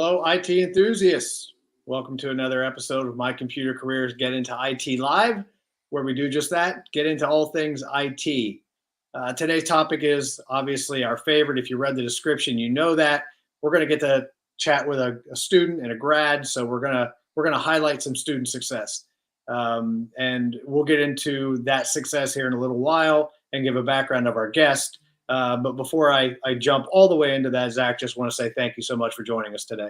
Hello, IT enthusiasts. Welcome to another episode of My Computer Careers Get Into IT Live, where we do just that, get into all things IT. Today's topic is obviously our favorite. If you read the description, you know that. We're going to get to chat with a student and a grad, so we're gonna highlight some student success. And we'll get into that success here in a little while and give a background of our guest. But before I jump all the way into that, Zach, just want to say thank you so much for joining us today.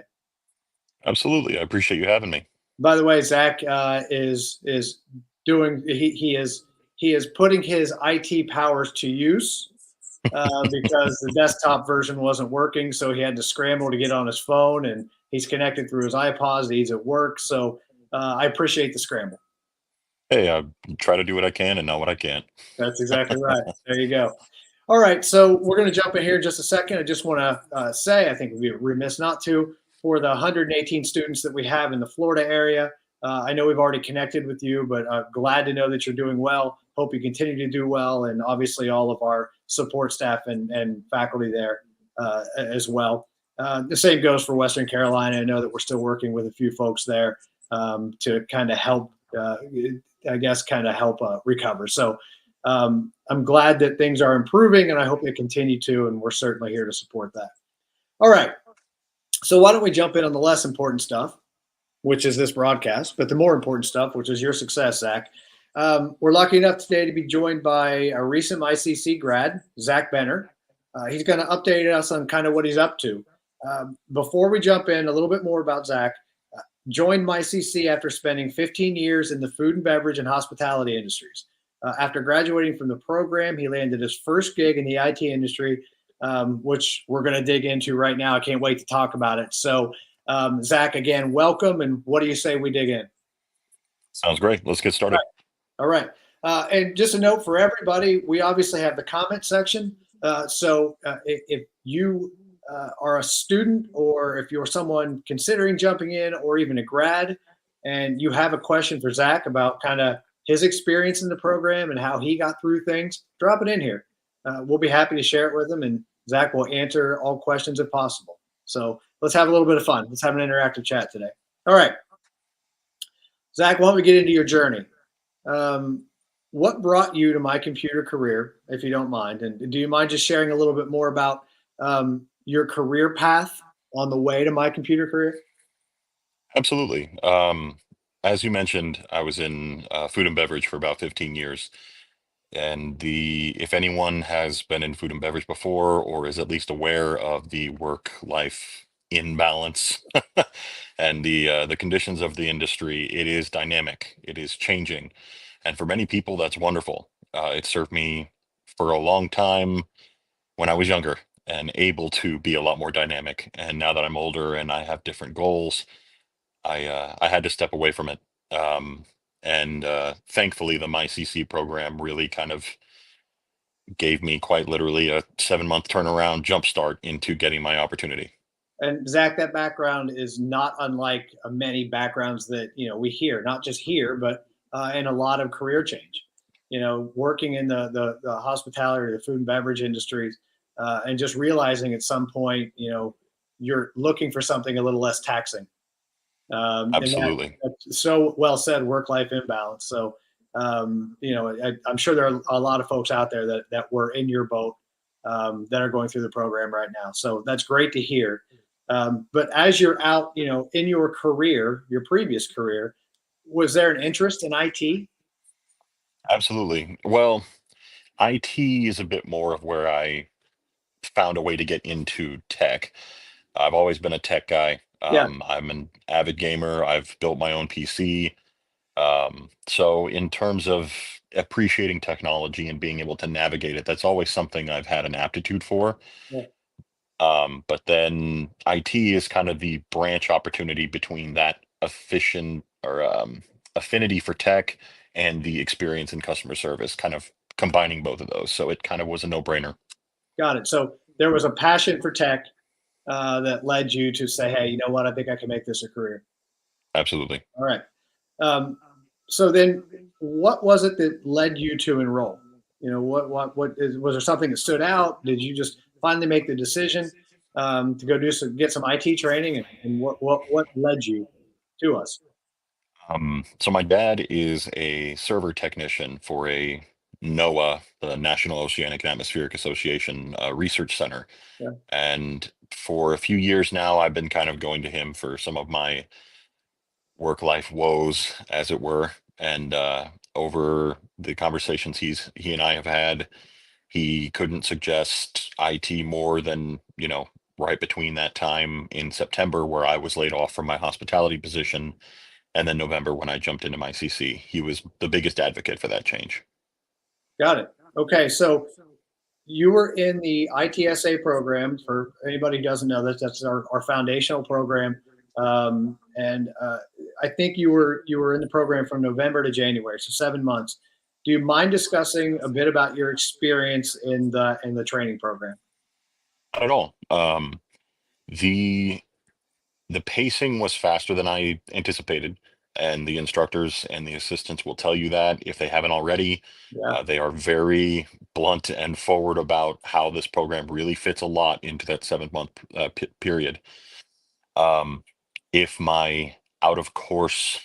Absolutely. I appreciate you having me. By the way, Zach is doing he is putting his IT powers to use because the desktop version wasn't working, so he had to scramble to get on his phone, and he's connected through his iPods. He's at work, so I appreciate the scramble. Hey, I try to do what I can and not what I can't. That's exactly right. There you go. All right, so we're going to jump in here in just a second. I just want to say, I think we'd be remiss not to, for the 118 students that we have in the Florida area. I know we've already connected with you, but glad to know that you're doing well. Hope you continue to do well, and obviously all of our support staff and faculty there as well. The same goes for Western Carolina. I know that we're still working with a few folks there to kind of help, help recover. So I'm glad that things are improving, and I hope they continue to, and we're certainly here to support that. All right. So why don't we jump in on the less important stuff, which is this broadcast, but the more important stuff, which is your success, Zach. We're lucky enough today to be joined by a recent MyCC grad, Zach Benner. He's going to update us on kind of what he's up to. Before we jump in, a little bit more about Zach. Joined MyCC after spending 15 years in the food and beverage and hospitality industries. After graduating from the program, he landed his first gig in the IT industry, which we're going to dig into right now. I can't wait to talk about it. So, Zach, again, welcome. And what do you say we dig in? Sounds great. Let's get started. All right. And just a note for everybody, we obviously have the comment section. So if you are a student, or if you're someone considering jumping in, or even a grad, and you have a question for Zach about kind of his experience in the program and how he got through things, drop it in here. We'll be happy to share it with him, and Zach will answer all questions if possible. So let's have a little bit of fun. Let's have an interactive chat today. All right. Zach, why don't we get into your journey? What brought you to My Computer Career, if you don't mind? And do you mind just sharing a little bit more about your career path on the way to My Computer Career? Absolutely. As you mentioned, I was in food and beverage for about 15 years. And if anyone has been in food and beverage before, or is at least aware of the work-life imbalance and the conditions of the industry, it is dynamic. It is changing. And for many people, that's wonderful. It served me for a long time when I was younger and able to be a lot more dynamic. And now that I'm older and I have different goals, I had to step away from it. And thankfully, the MyCC program really kind of gave me quite literally a 7-month turnaround jumpstart into getting my opportunity. And Zach, that background is not unlike many backgrounds that we hear, not just here, but in a lot of career change. Working in the hospitality or the food and beverage industries, and just realizing at some point, you're looking for something a little less taxing. Absolutely. That's so well said, work-life imbalance. So, I'm sure there are a lot of folks out there that were in your boat that are going through the program right now. So that's great to hear. But as you're out, in your career, your previous career, was there an interest in IT? Absolutely. Well, IT is a bit more of where I found a way to get into tech. I've always been a tech guy. Yeah. I'm an avid gamer. I've built my own PC. So in terms of appreciating technology and being able to navigate it, that's always something I've had an aptitude for. Yeah. But then IT is kind of the branch opportunity between that efficient or affinity for tech and the experience in customer service, kind of combining both of those. So it kind of was a no-brainer. Got it. So there was a passion for tech that led you to say, hey, you know what? I think I can make this a career. Absolutely. All right. So then what was it that led you to enroll? Was there something that stood out? Did you just finally make the decision? to go get some IT training, and what led you to us? So my dad is a server technician for a NOAA, the National Oceanic and Atmospheric Association research center. Yeah, And for a few years now, I've been kind of going to him for some of my work life woes, as it were. And over the conversations he and I have had, he couldn't suggest IT more than, right between that time in September where I was laid off from my hospitality position, and then November when I jumped into MyCC. He was the biggest advocate for that change. got it. Okay, so you were in the ITSA program. For anybody who doesn't know, that's our foundational program, and I think you were in the program from November to January, so 7 months. Do you mind discussing a bit about your experience in the training program? Not at all. The the pacing was faster than I anticipated, and the instructors and the assistants will tell you that if they haven't already. Yeah. They are very blunt and forward about how this program really fits a lot into that 7 month period. Um, if my out of course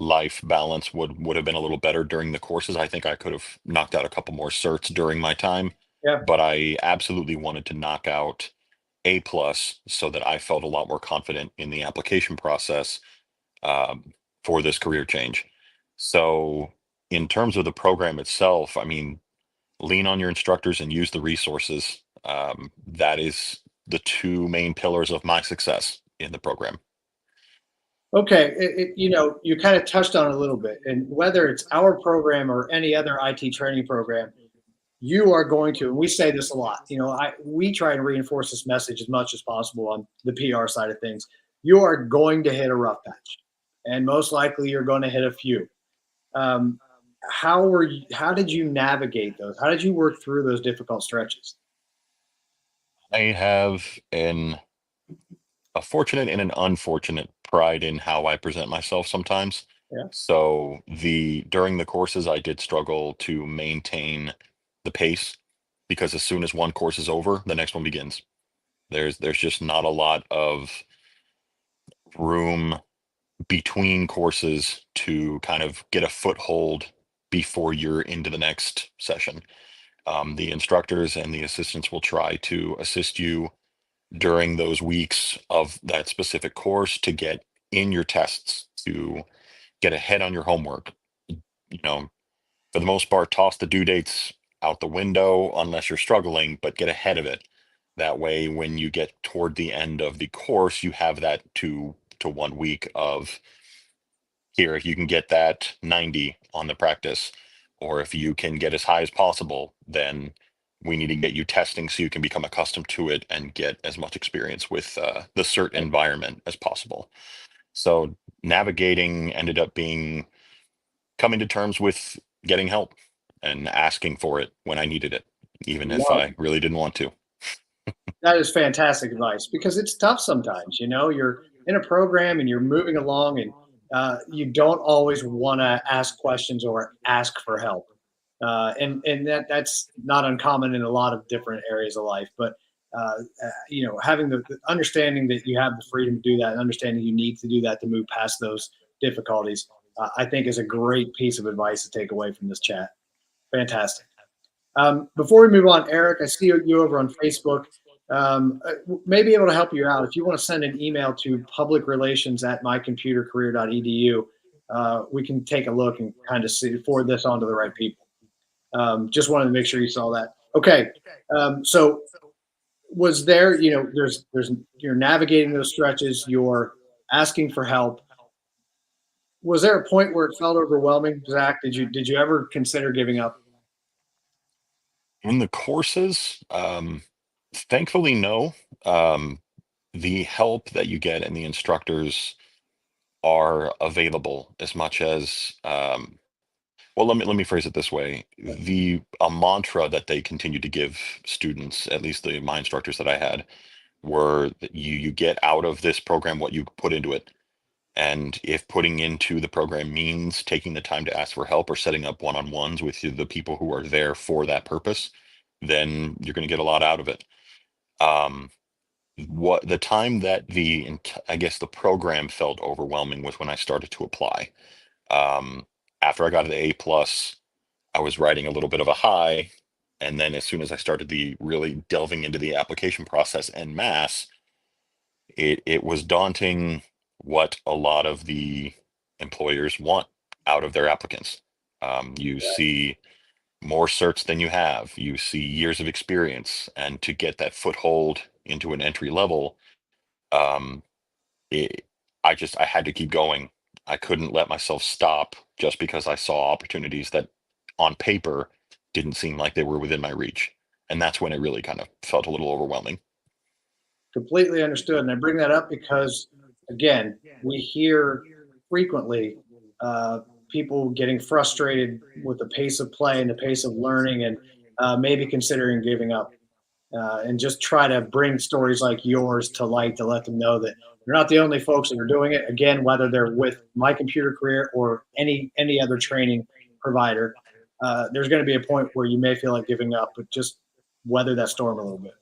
life balance would have been a little better during the courses, I think I could have knocked out a couple more certs during my time. Yeah. But I absolutely wanted to knock out A+ so that I felt a lot more confident in the application process for this career change. So, in terms of the program itself, I mean, lean on your instructors and use the resources. That is the two main pillars of my success in the program. Okay, you kind of touched on it a little bit, and whether it's our program or any other IT training program, you are going to, and we say this a lot, we try and reinforce this message as much as possible on the PR side of things. You are going to hit a rough patch, and most likely you're going to hit a few. Um, how did you navigate those? How did you work through those difficult stretches? I have a fortunate and an unfortunate pride in how I present myself sometimes. Yeah. So the during the courses, I did struggle to maintain the pace because as soon as one course is over, the next one begins. There's just not a lot of room between courses to kind of get a foothold before you're into the next session. The instructors and the assistants will try to assist you during those weeks of that specific course to get in your tests, to get ahead on your homework. You know, for the most part, toss the due dates out the window unless you're struggling, but get ahead of it. That way, when you get toward the end of the course, you have that 2 to 1 week of here. If you can get that 90 on the practice, or if you can get as high as possible, then we need to get you testing so you can become accustomed to it and get as much experience with the cert environment as possible. So navigating ended up being coming to terms with getting help and asking for it when I needed it, even if Love. I really didn't want to. That is fantastic advice because it's tough sometimes. You're in a program and you're moving along, and you don't always want to ask questions or ask for help. And that's not uncommon in a lot of different areas of life. But having the understanding that you have the freedom to do that, and understanding you need to do that to move past those difficulties, I think is a great piece of advice to take away from this chat. Fantastic. Before we move on, Eric, I see you over on Facebook. May be able to help you out. If you want to send an email to publicrelations@mycomputercareer.edu, we can take a look and kind of forward this on to the right people. Just wanted to make sure you saw that. Okay. So was there, you're navigating those stretches, you're asking for help. Was there a point where it felt overwhelming, Zach? Did you ever consider giving up? In the courses, thankfully, no. Um, the help that you get and the instructors are available as much as well, let me phrase it this way. The a mantra that they continue to give students, at least my instructors that I had, were that you get out of this program what you put into it. And if putting into the program means taking the time to ask for help or setting up one-on-ones with the people who are there for that purpose, then you're going to get a lot out of it. Um, what the time that I guess the program felt overwhelming was when I started to apply. Um, After I got an A+, I was riding a little bit of a high, and then as soon as I started the really delving into the application process en masse, it was daunting what a lot of the employers want out of their applicants. You see more certs than you have. You see years of experience, and to get that foothold into an entry level, um, it, I had to keep going. I couldn't let myself stop just because I saw opportunities that on paper didn't seem like they were within my reach. And that's when it really kind of felt a little overwhelming. Completely understood. And I bring that up because, again, we hear frequently uh, people getting frustrated with the pace of play and the pace of learning, and maybe considering giving up. And just try to bring stories like yours to light to let them know that you're not the only folks that are doing it. Again, whether they're with My Computer Career or any other training provider, there's going to be a point where you may feel like giving up, but just weather that storm a little bit.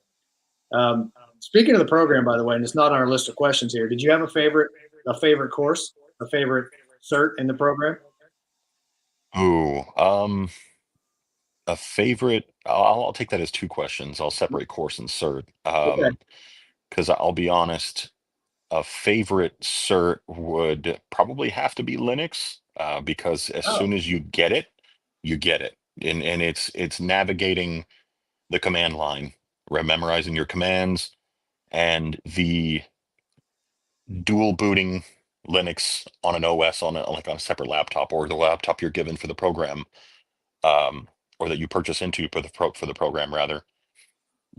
Speaking of the program, by the way, and it's not on our list of questions here, did you have a favorite course, a favorite cert in the program? Ooh, a favorite. I'll take that as two questions. I'll separate course and cert. Okay. Because I'll be honest, a favorite cert would probably have to be Linux, because as Oh, soon as you get it, and it's navigating the command line, memorizing your commands, and the dual booting Linux on an OS like on a separate laptop or the laptop you're given for the program, um, or that you purchase into for the program rather,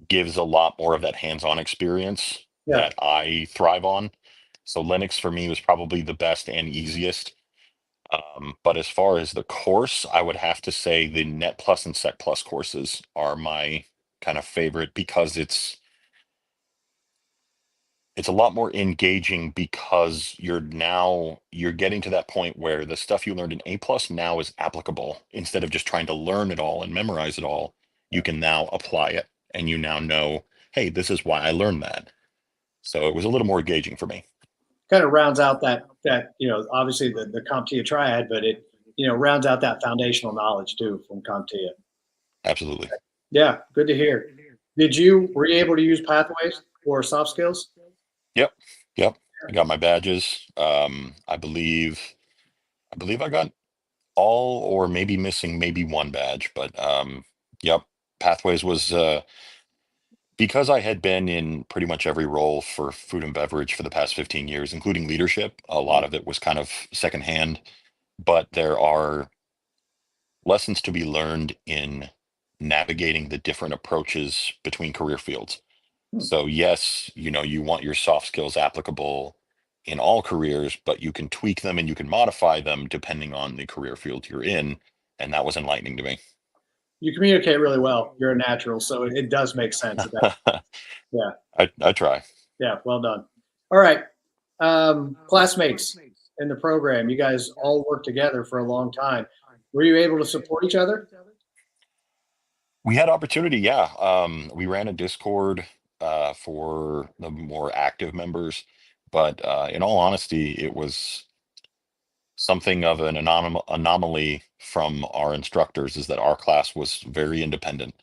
gives a lot more of that hands-on experience yeah. that I thrive on. So Linux for me was probably the best and easiest. But as far as the course, I would have to say the Net Plus and Sec Plus courses are my kind of favorite because it's a lot more engaging because you're getting to that point where the stuff you learned in A+ now is applicable. Instead of just trying to learn it all and memorize it all, you can now apply it, and you now know, hey, this is why I learned that. So it was a little more engaging for me. Kind of rounds out that obviously the CompTIA triad, but it rounds out that foundational knowledge too from CompTIA. Absolutely. Yeah, good to hear. Were you able to use pathways for soft skills? Yep. Yep. I got my badges. I believe I got all or maybe missing maybe one badge, but yep. Pathways was because I had been in pretty much every role for food and beverage for the past 15 years, including leadership. A lot of it was kind of secondhand, but there are lessons to be learned in navigating the different approaches between career fields. Hmm. So yes, you want your soft skills applicable in all careers, but you can tweak them and you can modify them depending on the career field you're in. And that was enlightening to me. You communicate really well. You're a natural, so it does make sense. Yeah, I try. yeah, well done. All right, classmates in the program, you guys all worked together for a long time. Were you able to support each other? We had opportunity, yeah. We ran a Discord for the more active members, but in all honesty, it was something of an anomaly from our instructors is that our class was very independent.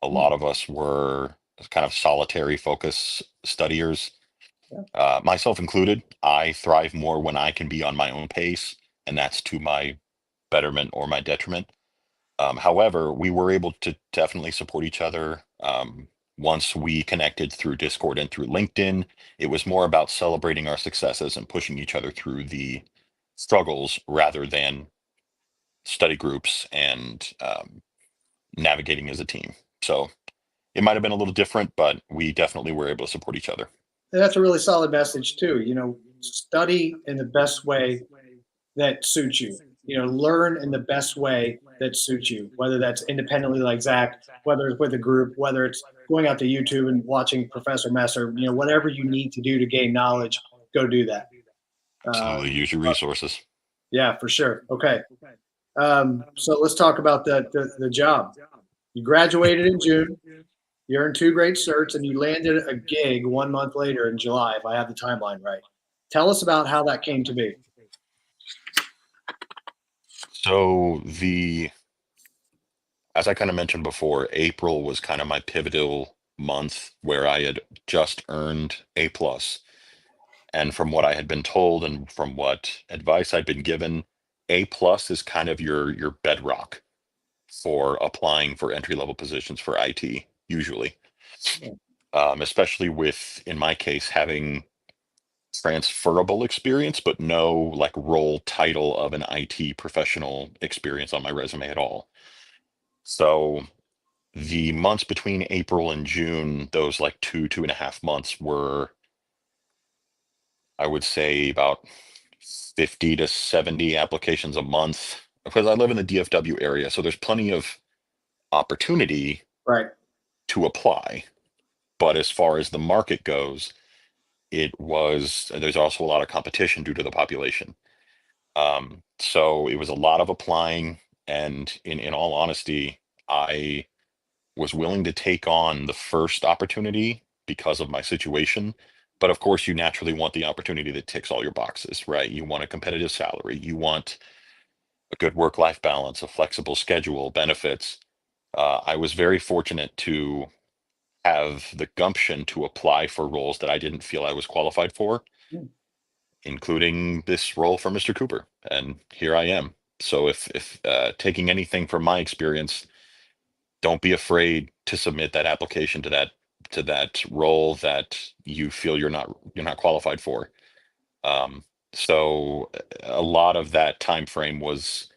A Hmm. lot of us were kind of solitary focus studiers, Yeah. myself included. I thrive more when I can be on my own pace, and that's to my betterment or my detriment. However, we were able to definitely support each other. Once we connected through Discord and through LinkedIn, it was more about celebrating our successes and pushing each other through the struggles rather than study groups and navigating as a team. So it might have been a little different, but we definitely were able to support each other. And that's a really solid message too. Study in the best way that suits you. Learn in the best way that suits you, whether that's independently like Zach, whether it's with a group, whether it's going out to YouTube and watching Professor Messer, whatever you need to do to gain knowledge, go do that. Uh, Absolutely use your resources. yeah, for sure. Okay. So let's talk about the job. You graduated in June. You earned 2 great certs, and you landed a gig 1 month later in July, if I have the timeline right. Tell us about how that came to be. So as I kind of mentioned before, April was kind of my pivotal month where I had just earned A plus. And from what I had been told and from what advice I'd been given, A plus is kind of your bedrock for applying for entry level positions for IT, usually. Especially with, in my case, having transferable experience, but no like role title of an IT professional experience on my resume at all. So the months between April and June, those like 2.5 months were, I would say, about 50 to 70 applications a month because I live in the DFW area. So there's plenty of opportunity Right. to apply. But as far as the market goes, there's also a lot of competition due to the population. So it was a lot of applying. And in all honesty, I was willing to take on the first opportunity because of my situation. But of course, you naturally want the opportunity that ticks all your boxes, right? You want a competitive salary, you want a good work life balance, a flexible schedule, benefits. I was very fortunate to have the gumption to apply for roles that I didn't feel I was qualified for, Hmm. including this role for Mr. Cooper. And here I am. So if taking anything from my experience, don't be afraid to submit that application to that role that you feel you're not qualified for. Um, so a lot of that time frame was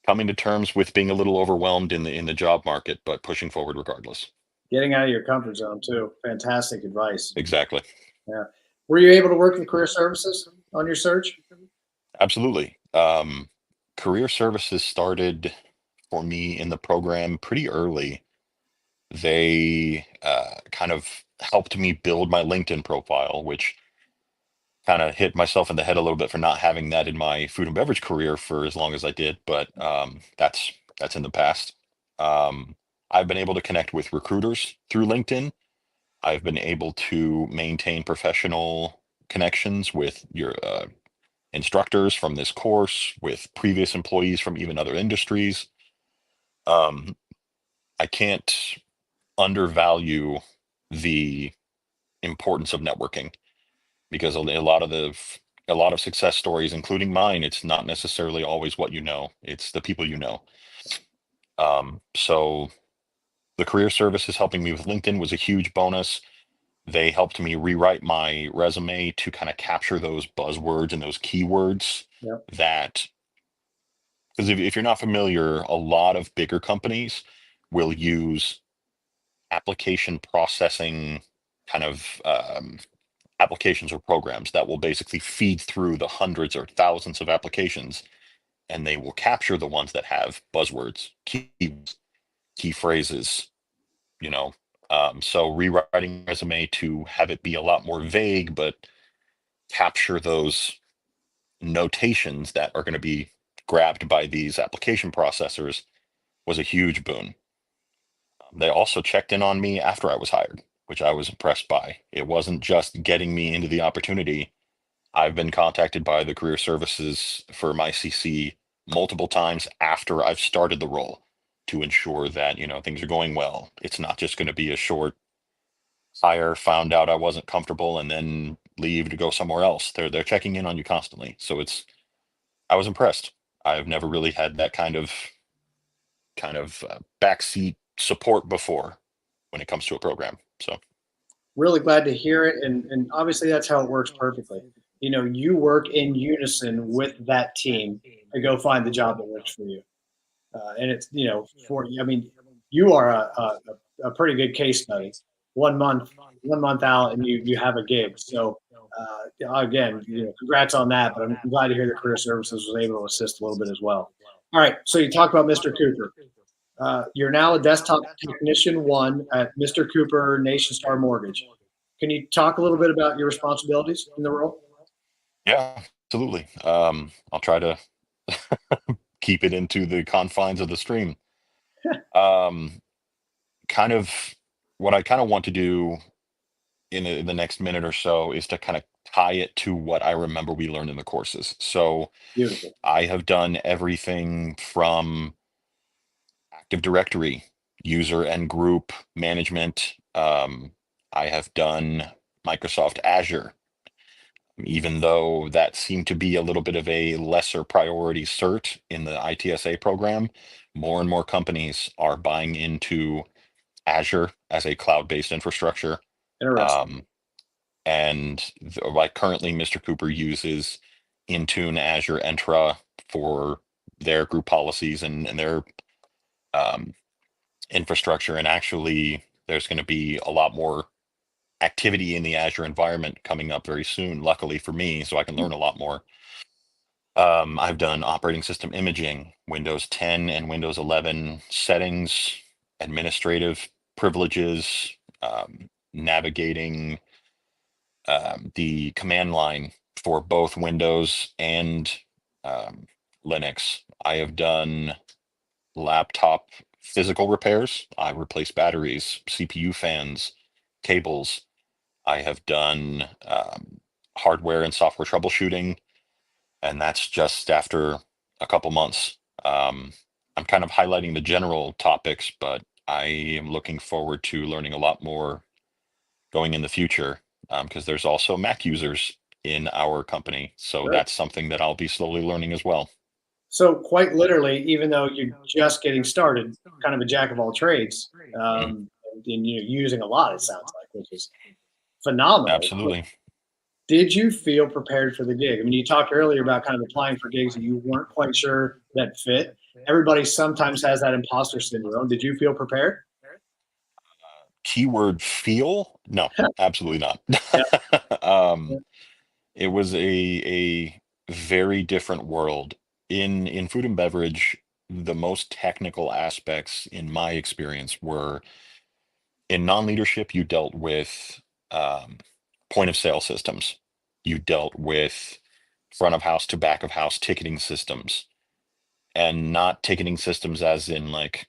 coming to terms with being a little overwhelmed in the job market, but pushing forward regardless. Getting out of your comfort zone too. Fantastic advice. Exactly. Yeah. Were you able to work with career services on your search? Absolutely. Career services started for me in the program pretty early. They kind of helped me build my LinkedIn profile, which kind of hit myself in the head a little bit for not having that in my food and beverage career for as long as I did, but that's in the past. Um, I've been able to connect with recruiters through LinkedIn. I've been able to maintain professional connections with your instructors from this course, with previous employees from even other industries. Um, I can't undervalue the importance of networking because a lot of success stories, including mine, it's not necessarily always what you know; it's the people you know. So the career services helping me with LinkedIn was a huge bonus. They helped me rewrite my resume to kind of capture those buzzwords and those keywords Yep. that, because if you're not familiar, a lot of bigger companies will use application processing kind of applications or programs that will basically feed through the hundreds or thousands of applications, and they will capture the ones that have buzzwords, key phrases, you know. So rewriting resume to have it be a lot more vague, but capture those notations that are going to be grabbed by these application processors was a huge boon. They also checked in on me after I was hired, which I was impressed by. It wasn't just getting me into the opportunity. I've been contacted by the career services for MyCC multiple times after I've started the role to ensure that, things are going well. It's not just going to be a short hire, found out I wasn't comfortable and then leave to go somewhere else. They're checking in on you constantly. So I was impressed. I've never really had that kind of backseat support before when it comes to a program. So Really glad to hear it. And obviously that's how it works perfectly. You work in unison with that team to go find the job that works for you. And it's, for I mean, you are a pretty good case study. 1 month, 1 month out, and you have a gig. So again, congrats on that. But I'm glad to hear the career services was able to assist a little bit as well. All right. So you talked about Mr. Cooper. You're now a desktop technician one at Mr. Cooper Nation Star Mortgage. Can you talk a little bit about your responsibilities in the role? yeah, absolutely. I'll try to keep it into the confines of the stream. Um, kind of what I kind of want to do in the next minute or so is to kind of tie it to what I remember we learned in the courses. So Beautiful. I have done everything from Active Directory, user and group management. I have done Microsoft Azure, even though that seemed to be a little bit of a lesser priority cert in the ITSA program. More and more companies are buying into Azure as a cloud-based infrastructure. Interesting. Um, and like currently, Mr. Cooper uses Intune Azure Entra for their group policies and their um, infrastructure. And actually, there's going to be a lot more activity in the Azure environment coming up very soon, luckily for me, so I can learn a lot more. I've done operating system imaging, Windows 10 and Windows 11 settings, administrative privileges, navigating the command line for both Windows and um, Linux. I have done laptop physical repairs. I replaced batteries, CPU fans, cables. I have done hardware and software troubleshooting, and that's just after a couple months. I'm kind of highlighting the general topics, but I am looking forward to learning a lot more going in the future because there's also Mac users in our company. So Sure. that's something that I'll be slowly learning as well. So quite literally, even though you're just getting started, kind of a jack of all trades, Mm, and you're using a lot, it sounds like, which is phenomenal. absolutely. Did you feel prepared for the gig? I mean, you talked earlier about kind of applying for gigs that you weren't quite sure that fit. Everybody sometimes has that imposter syndrome. Did you feel prepared? Keyword feel? No, absolutely Yeah. not. It was a very different world. In food and beverage, the most technical aspects, in my experience, were in non-leadership, you dealt with um, point of sale systems. You dealt with front of house to back of house ticketing systems, and not ticketing systems as in like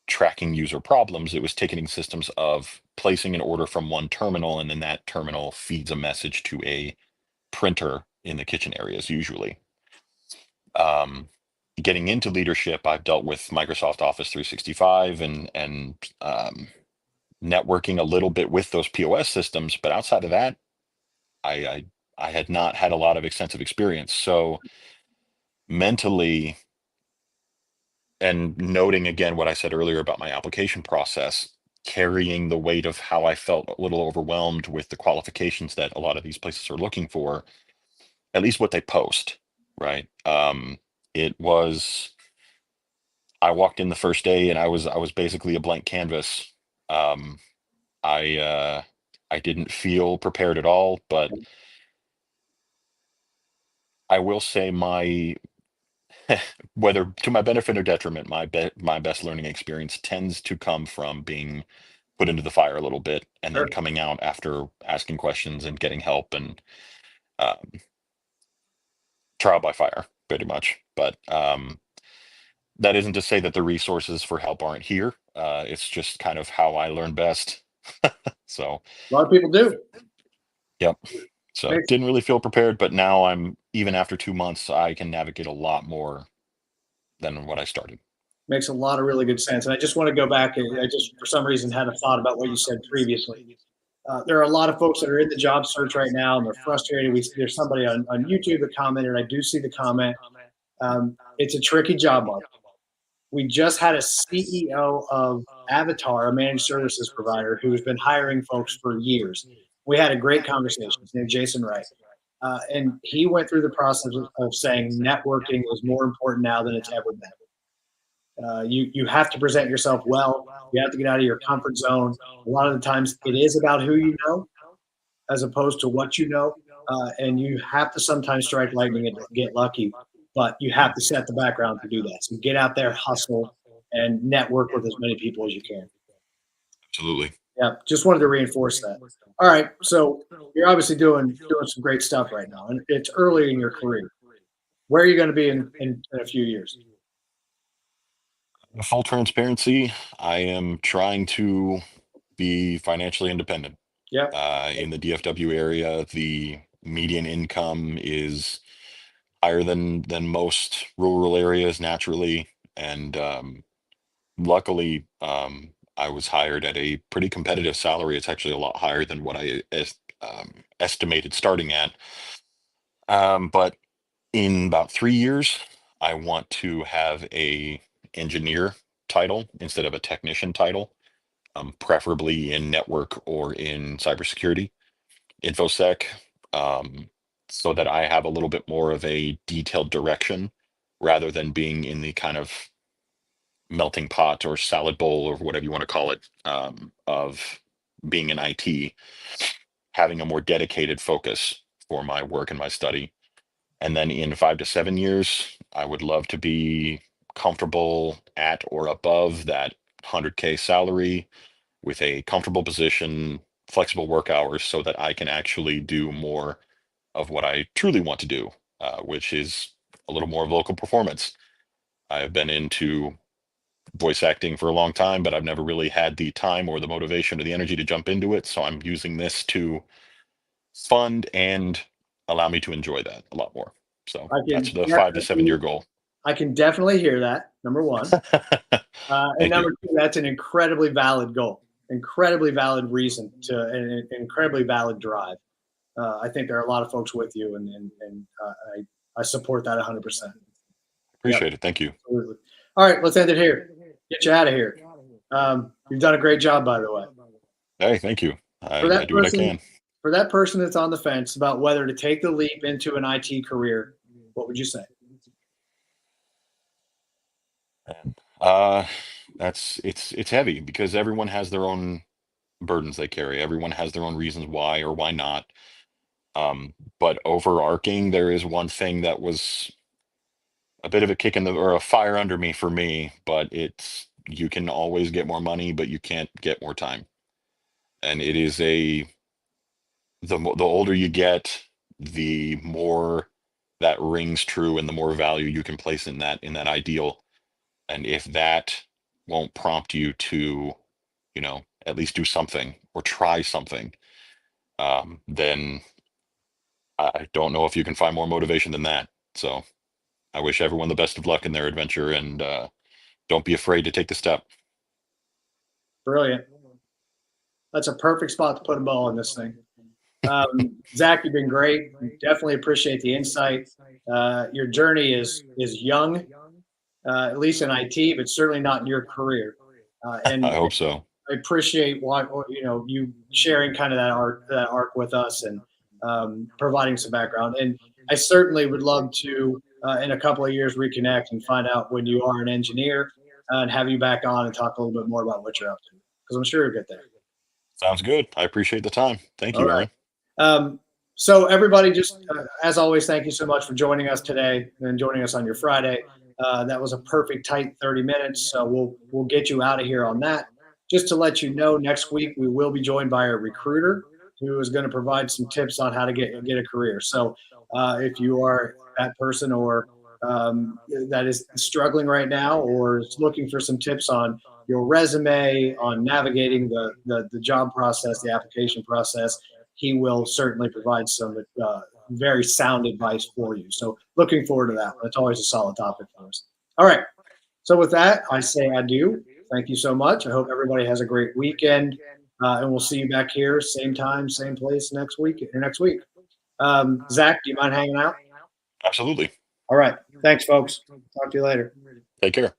tracking user problems. It was ticketing systems of placing an order from one terminal, and then that terminal feeds a message to a printer in the kitchen areas, usually. Um, Getting into leadership, I've dealt with Microsoft Office 365 and networking a little bit with those POS systems, but outside of that, I I, I had not had a lot of extensive experience. So mentally, and noting again what I said earlier about my application process, carrying the weight of how I felt a little overwhelmed with the qualifications that a lot of these places are looking for, at least what they post, right? It was I walked in the first day and I was basically a blank canvas. Um, I I didn't feel prepared at all, but I will say my whether to my benefit or detriment, my best learning experience tends to come from being put into the fire a little bit and then Sure. coming out after asking questions and getting help and um, trial by fire, pretty much. But that isn't to say that the resources for help aren't here. It's just kind of how I learn best. So, A lot of people do. yep. So Makes didn't really feel prepared, but now I'm even after 2 months, I can navigate a lot more than what I started. makes a lot of really good sense. And I just want to go back. I just, for some reason, had a thought about what you said previously. There are a lot of folks that are in the job search right now and they're frustrated. There's somebody on YouTube that commented. I do see the comment. It's a tricky job market. We just had a CEO of Avatar, a managed services provider, who's been hiring folks for years. We had a great conversation. His name is Jason Wright. And he went through the process of saying networking is more important now than it's ever been. You have to present yourself well. You have to get out of your comfort zone. A lot of the times, it is about who you know as opposed to what you know. And you have to sometimes strike lightning and get lucky, but you have to set the background to do that. So get out there, hustle, and network with as many people as you can. Absolutely. Yeah, just wanted to reinforce that. All right, so you're obviously doing some great stuff right now, and it's early in your career. Where are you going to be in a few years? Full transparency, I am trying to be financially independent. Yep. In the DFW area, the median income is higher than most rural areas naturally, and luckily, I was hired at a pretty competitive salary. It's actually a lot higher than what estimated starting at. But in about 3 years, I want to have a engineer title instead of a technician title, preferably in network or in cybersecurity, infosec, um, so that I have a little bit more of a detailed direction rather than being in the kind of melting pot or salad bowl or whatever you want to call it, of being in IT, having a more dedicated focus for my work and my study. And then in 5 to 7 years, I would love to be comfortable at or above that 100K salary with a comfortable position, flexible work hours, so that I can actually do more of what I truly want to do, which is a little more vocal performance. I've been into voice acting for a long time, but I've never really had the time or the motivation or the energy to jump into it. So I'm using this to fund and allow me to enjoy that a lot more. So I that's can the 5 to 7 year definitely, goal. I can definitely hear that. Number one. And Thank you. number two, that's an incredibly valid goal, incredibly valid reason to, and an incredibly valid drive. I think there are a lot of folks with you, and I support that 100%. Yep, Appreciate it. Thank you. absolutely. All right, let's end it here. Get you out of here. You've done a great job, by the way. Hey, thank you. For I that do what I person, can. for that person that's on the fence about whether to take the leap into an IT career, what would you say? Uh, it's heavy because everyone has their own burdens they carry. Everyone has their own reasons why or why not. But overarching, there is one thing that was a bit of a kick in the or a fire under me for me, but it's you can always get more money, but you can't get more time. And it is the older you get, the more that rings true and the more value you can place in that ideal. And if that won't prompt you to, at least do something or try something, then I don't know if you can find more motivation than that. So I wish everyone the best of luck in their adventure, and don't be afraid to take the step. Brilliant. That's a perfect spot to put a ball in this thing. Zach, you've been great. Definitely appreciate the insight. Your journey is young, at least in IT, but certainly not in your career. And I hope so. I appreciate what you sharing kind of that arc with us and providing some background. And I certainly would love to in a couple of years reconnect and find out when you are an engineer and have you back on and talk a little bit more about what you're up to because I'm sure you'll get there. Sounds good. I appreciate the time. Thank All you, right. Aaron. So everybody, just as always, thank you so much for joining us today and joining us on your Friday. That was a perfect tight 30 minutes. So we'll get you out of here on that. Just to let you know, next week we will be joined by a recruiter who is going to provide some tips on how to get a career. So if you are that person or that is struggling right now or is looking for some tips on your resume, on navigating the job process, the application process, he will certainly provide some very sound advice for you. So looking forward to that one. It's always a solid topic for us. All right. So with that, I say adieu. Thank you so much. I hope everybody has a great weekend. And we'll see you back here, same time, same place next week. Zach, do you mind hanging out? Absolutely. All right. Thanks, folks. Talk to you later. Take care.